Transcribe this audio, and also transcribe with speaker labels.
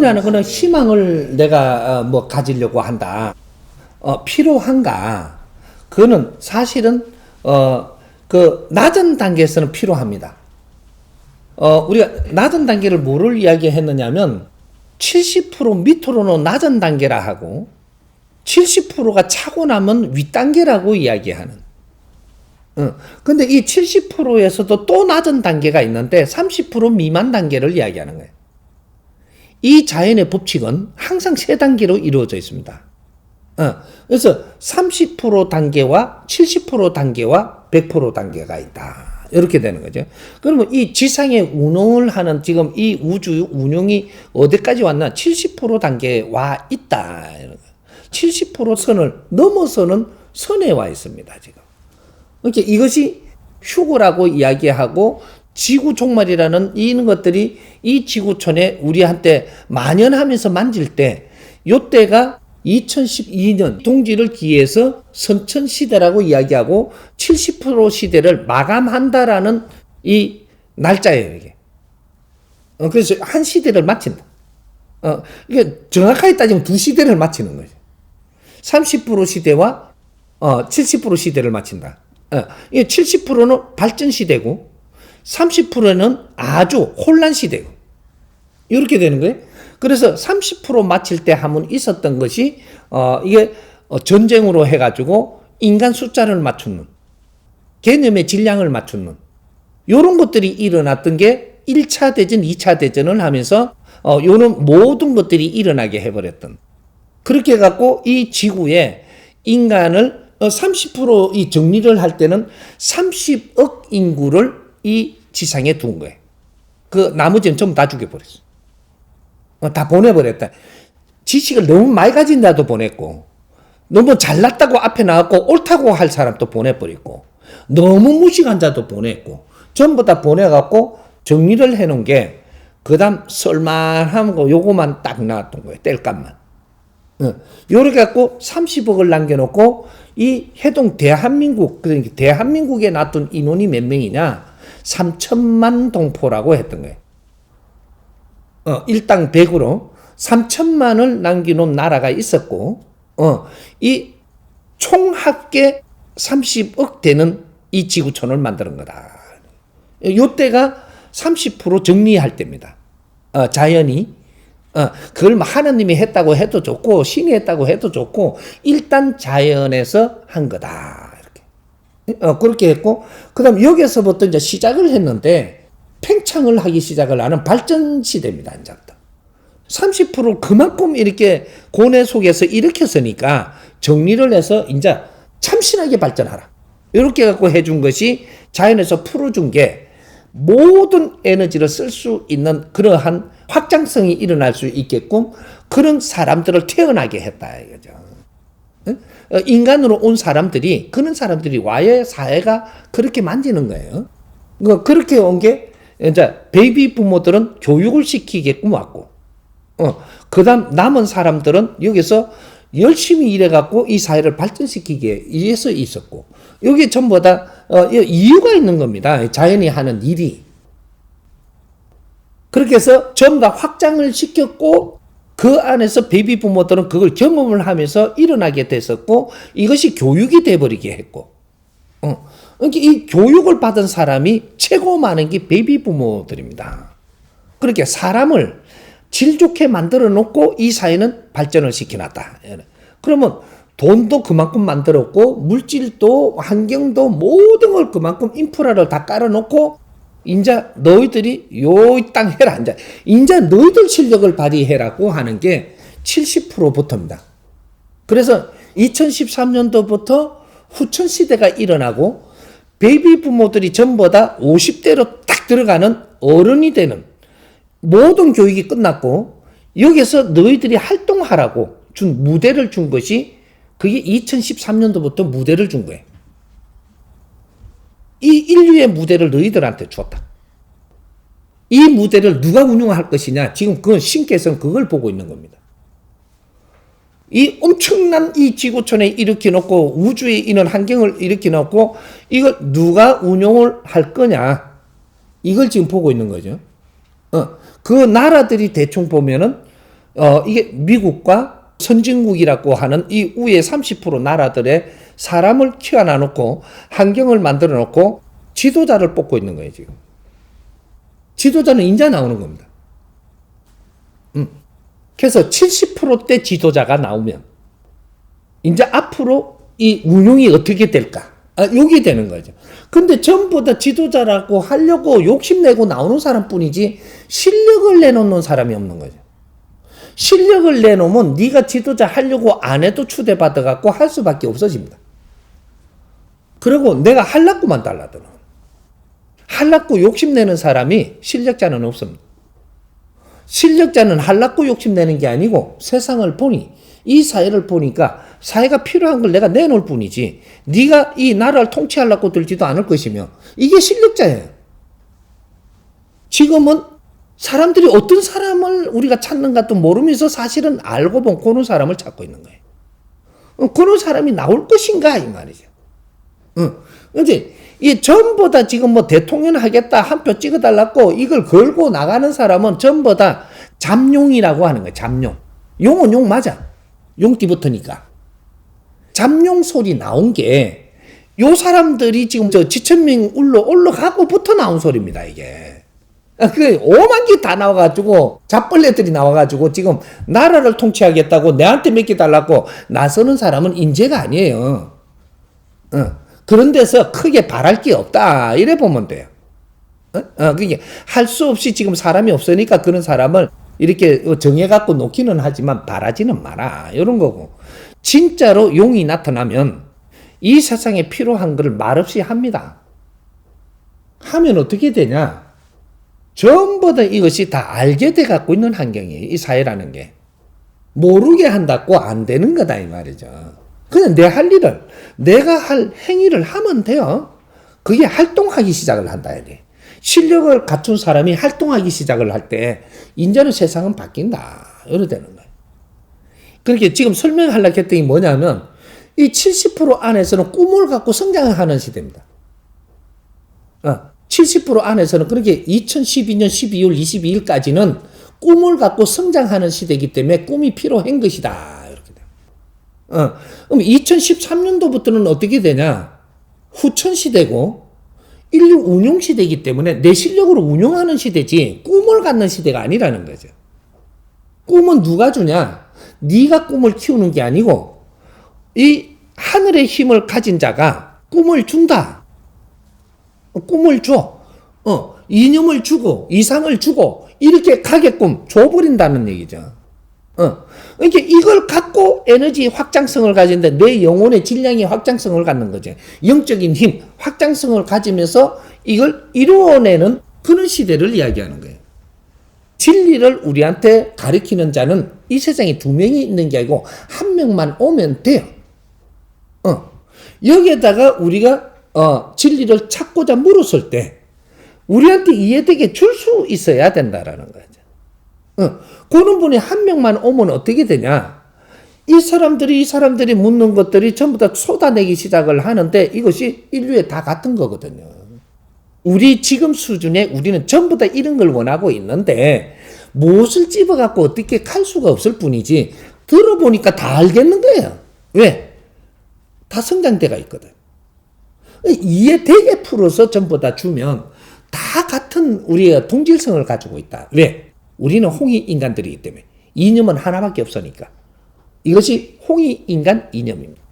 Speaker 1: 꿈이라는 거는 희망을 내가 뭐 가지려고 한다. 필요한가? 그거는 사실은 그 낮은 단계에서는 필요합니다. 우리가 낮은 단계를 뭐를 이야기했느냐면 70% 밑으로는 낮은 단계라 하고 70%가 차고 나면 윗단계라고 이야기하는. 근데 이 70%에서도 또 낮은 단계가 있는데 30% 미만 단계를 이야기하는 거예요. 이 자연의 법칙은 항상 세 단계로 이루어져 있습니다. 그래서 30% 단계와 70% 단계와 100% 단계가 있다. 이렇게 되는 거죠. 그러면 이 지상에 운영을 하는 지금 이 우주 운영이 어디까지 왔나? 70% 단계에 와 있다. 70% 선을 넘어서는 선에 와 있습니다, 지금. 그러니까 이것이 휴거라고 이야기하고 지구 종말이라는 이런 것들이 이 지구촌에 우리한테 만연하면서 만질 때, 요때가 2012년 동지를 기해서 선천시대라고 이야기하고 70% 시대를 마감한다라는 이 날짜예요, 이게. 그래서 한 시대를 마친다. 이게 정확하게 따지면 두 시대를 마치는 거죠. 30% 시대와 70% 시대를 마친다. 이게 70%는 발전 시대고 30%는 아주 혼란 시대고 이렇게 되는 거예요. 그래서 30% 마칠 때 한번 있었던 것이 이게 전쟁으로 해가지고 인간 숫자를 맞추는 개념의 질량을 맞추는 이런 것들이 일어났던 게 1차 대전, 2차 대전을 하면서 요런 모든 것들이 일어나게 해버렸던. 그렇게 해갖고 이 지구에 인간을 30% 정리를 할 때는 30억 인구를 이 지상에 둔 거예요. 그 나머지는 전부 다 죽여버렸어. 다 보내버렸다. 지식을 너무 많이 가진 자도 보냈고, 너무 잘났다고 앞에 나왔고 옳다고 할 사람도 보내버리고, 너무 무식한 자도 보냈고, 전부 다 보내갖고 정리를 해놓은 게 그 다음 쓸만한 거 요거만 딱 나왔던 거예요. 뗄감만. 요렇게 갖고 30억을 남겨놓고 이 해동 대한민국, 그러니까 대한민국에 놔둔 인원이 몇 명이냐? 3천만 동포라고 했던 거예요. 일당 100으로 3천만을 남겨놓은 나라가 있었고, 이 총 합계 30억 되는 이 지구촌을 만드는 거다. 요때가 30% 정리할 때입니다. 자연이. 그걸 하나님이 했다고 해도 좋고, 신이 했다고 해도 좋고, 일단 자연에서 한 거다. 이렇게. 그렇게 했고, 그 다음 여기서부터 이제 시작을 했는데, 팽창을 하기 시작을 하는 발전 시대입니다, 이제부터. 30% 그만큼 이렇게 고뇌 속에서 일으켰으니까 정리를 해서 이제 참신하게 발전하라. 이렇게 갖고 해준 것이 자연에서 풀어준 게 모든 에너지를 쓸 수 있는 그러한 확장성이 일어날 수 있게끔 그런 사람들을 태어나게 했다, 이거죠. 인간으로 온 사람들이, 그런 사람들이 와야 사회가 그렇게 만지는 거예요. 그렇게 온 게 이제 베이비 부모들은 교육을 시키게끔 왔고, 그 다음 남은 사람들은 여기서 열심히 일해갖고 이 사회를 발전시키기 위해서 있었고, 여기 전부 다 이유가 있는 겁니다. 자연이 하는 일이. 그렇게 해서 전부 다 확장을 시켰고, 그 안에서 베이비 부모들은 그걸 경험을 하면서 일어나게 됐었고, 이것이 교육이 돼버리게 했고, 그러니까 이 교육을 받은 사람이 최고 많은 게 베이비 부모들입니다. 그렇게 사람을 질 좋게 만들어 놓고 이 사회는 발전을 시켜놨다. 그러면 돈도 그만큼 만들었고, 물질도 환경도 모든 걸 그만큼 인프라를 다 깔아놓고, 인자 너희들이 요 땅 해라. 인자 너희들 실력을 발휘해라고 하는 게 70%부터입니다. 그래서 2013년도부터 후천 시대가 일어나고, 베이비 부모들이 전부 다 50대로 딱 들어가는 어른이 되는 모든 교육이 끝났고, 여기서 너희들이 활동하라고 준 무대를 준 것이 그게 2013년도부터 무대를 준 거예요. 이 인류의 무대를 너희들한테 줬다. 이 무대를 누가 운영할 것이냐? 지금 그건 신께서는 그걸 보고 있는 겁니다. 이 엄청난 이 지구촌에 일으켜 놓고 우주에 있는 환경을 일으켜 놓고 이걸 누가 운용을 할 거냐? 이걸 지금 보고 있는 거죠. 그 나라들이 대충 보면은 이게 미국과 선진국이라고 하는 이 위에 30% 나라들의 사람을 키워놔 놓고 환경을 만들어 놓고 지도자를 뽑고 있는 거예요, 지금. 지도자는 인자 나오는 겁니다. 그래서 70%대 지도자가 나오면 이제 앞으로 이 운용이 어떻게 될까? 요게 되는 거죠. 근데 전부 다 지도자라고 하려고 욕심내고 나오는 사람뿐이지 실력을 내놓는 사람이 없는 거죠. 실력을 내놓으면 네가 지도자 하려고 안 해도 추대받아갖고 할 수밖에 없어집니다. 그리고 내가 할라고만 달라드는. 할라고 욕심내는 사람이 실력자는 없습니다. 실력자는 할라고 욕심내는 게 아니고 세상을 보니 이 사회를 보니까 사회가 필요한 걸 내가 내놓을 뿐이지 네가 이 나라를 통치하려고 들지도 않을 것이며 이게 실력자예요. 지금은 사람들이 어떤 사람을 우리가 찾는가도 모르면서 사실은 알고 본 그런 사람을 찾고 있는 거예요. 그런 사람이 나올 것인가 이 말이죠. 이제 이 전부 다 지금 뭐 대통령 하겠다 한 표 찍어달라고 이걸 걸고 나가는 사람은 전부 다 잠룡이라고 하는 거예요. 잠룡. 용은 용 맞아. 용띠 붙으니까. 잠룡 소리 나온 게 요 사람들이 지금 저 지천명 올라가고부터 나온 소리입니다, 이게. 그 5만 개 다 나와가지고 잡벌레들이 나와가지고 지금 나라를 통치하겠다고 내한테 맡겨달라고 나서는 사람은 인재가 아니에요. 그런 데서 크게 바랄 게 없다 이래 보면 돼요. 그게 할 수 없이 지금 사람이 없으니까 그런 사람을 이렇게 정해갖고 놓기는 하지만 바라지는 마라 이런 거고, 진짜로 용이 나타나면 이 세상에 필요한 걸 말없이 합니다. 하면 어떻게 되냐? 전부 다 이것이 다 알게 돼 갖고 있는 환경이에요. 이 사회라는 게. 모르게 한다고 안 되는 거다 이 말이죠. 그냥 내 할 일을, 내가 할 행위를 하면 돼요. 그게 활동하기 시작을 한다 해야 돼. 실력을 갖춘 사람이 활동하기 시작을 할 때 이제는 세상은 바뀐다. 이래 되는 거예요. 그렇게 지금 설명하려고 했더니 뭐냐면 이 70% 안에서는 꿈을 갖고 성장하는 시대입니다. 70% 안에서는 그렇게 2012년 12월 22일까지는 꿈을 갖고 성장하는 시대이기 때문에 꿈이 필요한 것이다. 이렇게 돼요. 그럼 2013년도부터는 어떻게 되냐? 후천 시대고 인류 운용 시대이기 때문에 내 실력으로 운용하는 시대지 꿈을 갖는 시대가 아니라는 거죠. 꿈은 누가 주냐? 네가 꿈을 키우는 게 아니고 이 하늘의 힘을 가진 자가 꿈을 준다. 꿈을 줘. 이념을 주고 이상을 주고 이렇게 가게끔 줘버린다는 얘기죠. 그러니까 이걸 갖고 에너지 확장성을 가진다. 내 영혼의 질량의 확장성을 갖는 거죠. 영적인 힘, 확장성을 가지면서 이걸 이루어내는 그런 시대를 이야기하는 거예요. 진리를 우리한테 가르치는 자는 이 세상에 2명이 있는 게 아니고 1명만 오면 돼요. 여기에다가 우리가 진리를 찾고자 물었을 때 우리한테 이해되게 줄 수 있어야 된다라는 거죠. 그런 분이 1명만 오면 어떻게 되냐? 이 사람들이 묻는 것들이 전부 다 쏟아내기 시작을 하는데 이것이 인류에 다 같은 거거든요. 우리 지금 수준에 우리는 전부 다 이런 걸 원하고 있는데 무엇을 집어갖고 어떻게 갈 수가 없을 뿐이지 들어보니까 다 알겠는 거예요. 왜? 다 성장대가 있거든. 이해되게 풀어서 전부 다 주면 다 같은 우리의 동질성을 가지고 있다. 왜? 우리는 홍익인간들이기 때문에. 이념은 하나밖에 없으니까. 이것이 홍익인간 이념입니다.